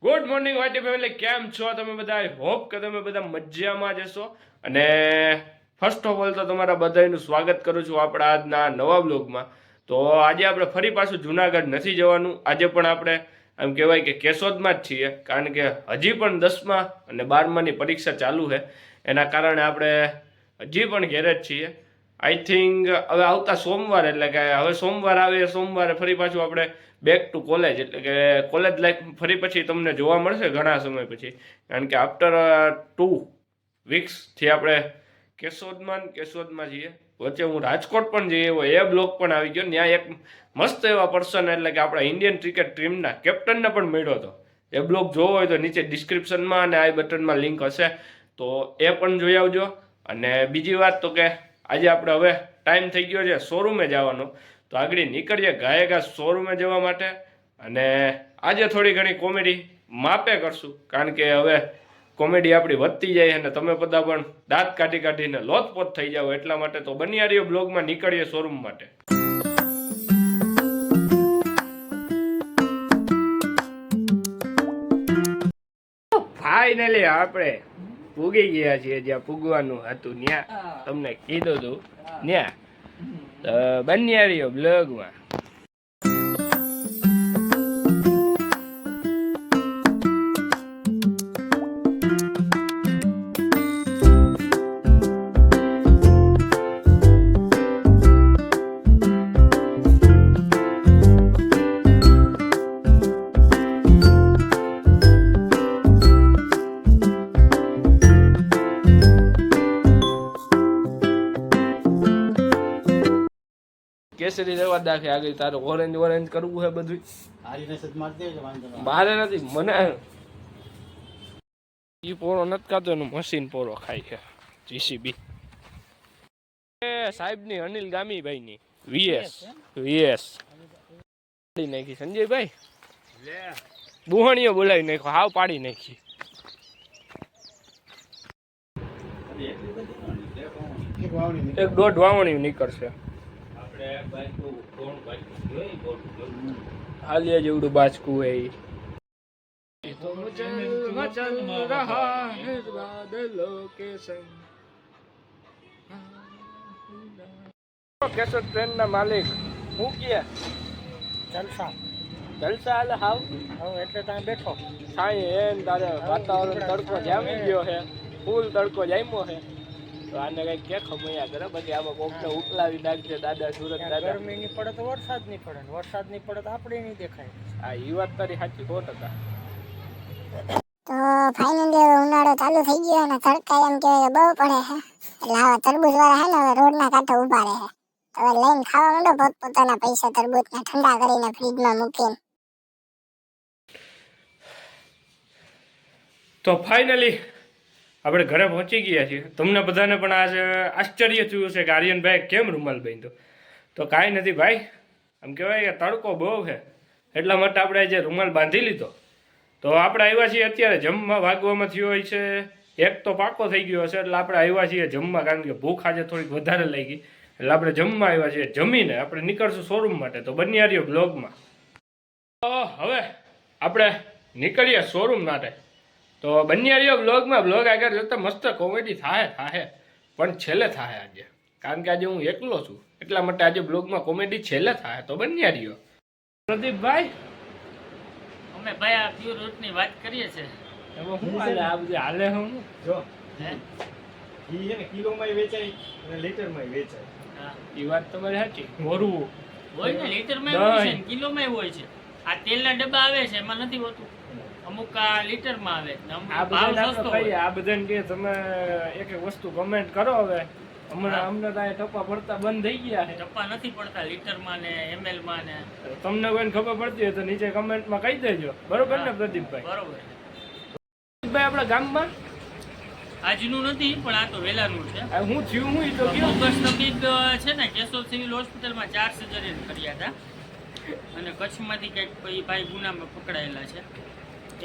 Good morning વાટી family, કેમ છો તમે બધા? આઈ હોપ કે તમે બધા મજામાં જશો. અને ફર્સ્ટ ઓફ ઓલ તો તમારા બધાનું સ્વાગત કરું છું આપણા આજના નવા બ્લોગમાં. તો આજે આપણે ફરી પાછું જુનાગઢ નથી જવાનું. આજે પણ આપણે એમ કહેવાય કે કેશોદમાં જ છીએ, કારણ કે હજી પણ 10મા અને 12માની પરીક્ષા ચાલુ છે. એના કારણે આપણે હજી પણ ઘેરે જ છીએ. આઈ થિંક હવે આવતા સોમવાર, એટલે કે હવે સોમવાર આવે સોમવારે ફરી પાછું આપણે બેક ટુ કોલેજ, એટલે કે કોલેજ લાઈફ ફરી પછી તમને જોવા મળશે ઘણા સમય પછી. કારણ કે આફ્ટર 2 વીક્સથી આપણે કેશોદમાં જઈએ. વચ્ચે હું રાજકોટ પણ જઈએ એવો એ બ્લોગ પણ આવી ગયો. ત્યાં એક મસ્ત એવા પર્સન, એટલે કે આપણા ઇન્ડિયન ક્રિકેટ ટીમના કેપ્ટનને પણ મળ્યો હતો. એ બ્લોગ જોવો હોય તો નીચે ડિસ્ક્રિપ્શનમાં અને આઈ બટનમાં લિંક હશે, તો એ પણ જોઈ આવજો. અને બીજી વાત તો કે આજે આપણે હવે ટાઈમ થઈ ગયો છે શોરૂમે જવાનો, તો આગળ નીકળીએ ગાયે શોરૂમે જવા માટે. અને આજે થોડી ઘણી કોમેડી માપે કરશું, કારણ કે હવે કોમેડી આપણી વધતી જાય અને તમે બધા પણ દાંત કાઢી કાઢીને લોથપોથ થઈ જાઓ, એટલા માટે તો બન્યા રહ્યો બ્લોગમાં. નીકળીએ શોરૂમ માટે. ફાઇનલી આપણે પૂગી ગયા છીએ જ્યાં પૂગવાનું હતું. ત્યાં તમને કીધું હતું, ત્યાં બન્યા રહ્યો બ્લોગમાં. કેસરી રેવા દાખે આગળ તારો ઓરેન્જ કરવું છે બધું. મારે નથી, મને ઈ પોરો નથી ખાતો, એનું મશીન પોરો ખાય છે. જીસીબી સાહેબની, અનિલ ગામીભાઈની વીએસ નાખી સંજયભાઈ, બુહણીઓ બોલાવી નાખો, હાવ પાડી નાખી. એક દોઢ વાવણી નીકળશે. હાલિયા જેવડું બાચકું હોય. કેશોદ ટ્રેન ના માલિક હું કે જલસા હાલે હાવ એટલે ત્યાં બેઠો સાંઈ એમ તારે વાતાવરણ તડકો જામી ગયો છે, ફૂલ તડકો જામ્યો છે. તો આને કઈ કે ખમૈયા કરે, બાકી આમાં કોકને ઉકલાવી નાખજે દાદા સુરત દાદા. ગરમી નહીં પડે તો વરસાદ નહીં પડે, વરસાદ નહીં પડે તો આપણે નહીં દેખાય. હા, એ વાત તારી સાચી 100%. તો ફાઇનલી ઉનાળો ચાલુ થઈ ગયો અને તડકા એમ કે બહુ પડે છે, એટલે આવા તરબૂચ વાળા હે ને હવે રોડના કાંઠે ઉભા રહે છે. હવે લઈને ખાવા માંડો પોતપોતાના પૈસા તરબૂચને ઠંડા કરીને ફ્રીજમાં મૂકીને. તો ફાઇનલી આપણે ઘરે પહોંચી ગયા છીએ. તમને બધાને પણ આજે આશ્ચર્ય થયું છે કે આર્યનભાઈ કેમ રૂમાલ બાંધ્યો. તો કાંઈ નથી ભાઈ, આમ કહેવાય કે તડકો બહુ છે, એટલા માટે આપણે જે રૂમાલ બાંધી લીધો. તો આપણે આવ્યા છીએ અત્યારે જમવા. વાગવામાં થયો હોય છે 1 તો પાકો થઈ ગયો હશે, એટલે આપણે આવ્યા છીએ જમવા, કારણ કે ભૂખ આજે થોડીક વધારે લાગી, એટલે આપણે જમવા આવ્યા છીએ. જમીને આપણે નીકળશું શોરૂમ માટે. તો બન્યા રહ્યો બ્લોગમાં. તો હવે આપણે નીકળીએ શોરૂમ માટે. તો બન્યા રહ્યો બ્લોગમાં. બ્લોગ આગળ જતા મસ્ત કોમેડી થાય પણ છેલ્લે થાય આજે, કારણ કે આજે હું એકલો છું, એટલા માટે આજે બ્લોગમાં કોમેડી છેલ્લે થાય. તો બન્યા રહ્યો. પ્રદીપભાઈ, અમે ભાઈ આ પ્યોર રૂટની વાત કરીએ છે. એમાં શું હાલે? આ બધું હાલે હું જો હે ઈ ને કિલોમાં વેચાય અને લીટરમાં વેચાય. હા, ઈ વાત તમારી સાચી. મોરવું હોય ને, લીટરમાં હોય છે, કિલોમાં હોય છે. આ તેલના ડબ્બા આવે છે, એમાં નથી હોતું. અમુક આ લીટરમાં આવે. આ બધાને કે તમે એક એક વસ્તુ કમેન્ટ કરો. હવે હમણાં અમને તો ટપ્પા પડતા બંધ થઈ ગયા છે. ટપ્પા નથી પડતા લીટરમાં ને એમએલમાં ને. તમને કોઈને ખબર પડતી હોય તો નીચે કમેન્ટમાં કહી દેજો, બરોબર ને પ્રદીપભાઈ? બરોબર. પ્રદીપભાઈ, આપણા ગામમાં આજનું નથી પણ આ તો વેલાનું છે. હું થયું હું તો બોગસ તબીબ છે ને, કેશોદ સિવિલ હોસ્પિટલમાં 4 સર્જરી કર્યા હતા, અને કચ્છમાંથી કંઈક ભાઈ ગુનામાં પકડાયેલા છે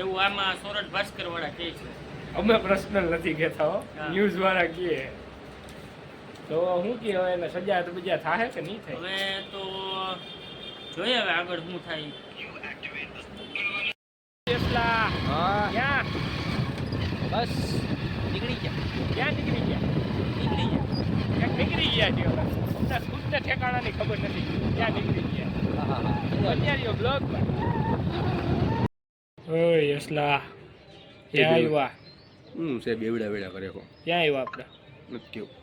એવું આમાં સોરઠ ભાસ્કર વાળા કહે છે. અમે પર્સનલ નથી કહેતા હો, ન્યૂઝ વાળા કહે. તો હું કે હવે એને સજા તો બીજા થાય કે નહીં થાય? હવે તો જોઈએ હવે આગળ શું થાય. બસ નીકળી ગયા. ક્યાં નીકળી ગયા? નીકળી ગયા. ક્યાંક નીકળી ગયા છે હવે. અમને ખુદને ઠેકાણાની ખબર નથી ક્યાં નીકળી ગયા. હા હા હા. અત્યારે બ્લોગમાં ઓય યસલા ક્યાં આવ્યા? છે બેવડા વેડા કરે કો ક્યાં આવ્યા આપણે? નથી કેવું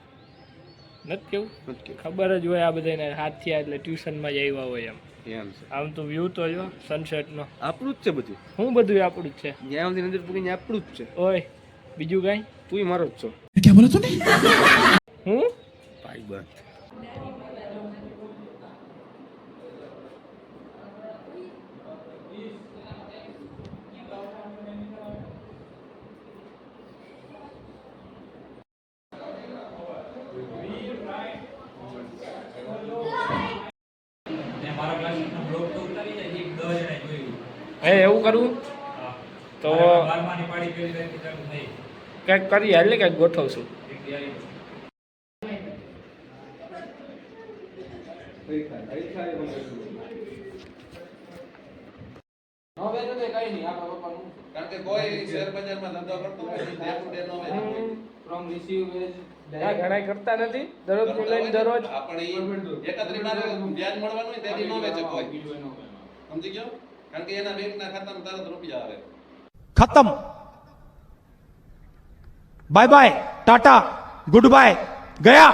નથી કેવું? નથી કેવું ખબર જ હોય આ બધાને હાથ થયા એટલે ટ્યુશનમાં જ આવ્યા હોય એમ. એમ છે. આમ તો વ્યૂ તો જો સનસેટનો આપણું જ છે બધું. હું બધું આપણું જ છે. જ્યાં સુધી નજર પૂરીને આપણું જ છે. ઓય બીજું કાંઈ? તુંય મારો જ છો. હું ભાઈ બંધ. હે એવું કરવું તો કંઈક કરીએ હાલ ને કંઈક ગોઠવશું. કારણ કે કોઈ શેર બજારમાં ધંધો કરતું નથી, day to day નો વેચે. આ ઘણા કરતા નથી દરરોજ નું લઈને દરરોજ. આપણે ઈ એકત્રીમારે વ્યાજ મળવાનું હોય તેથી નો વેચે કોઈ. સમજી ગયો? કારણ કે એના બેંકના ખાતામાં તરત રૂપિયા આવે. खत्म bye bye tata goodbye गया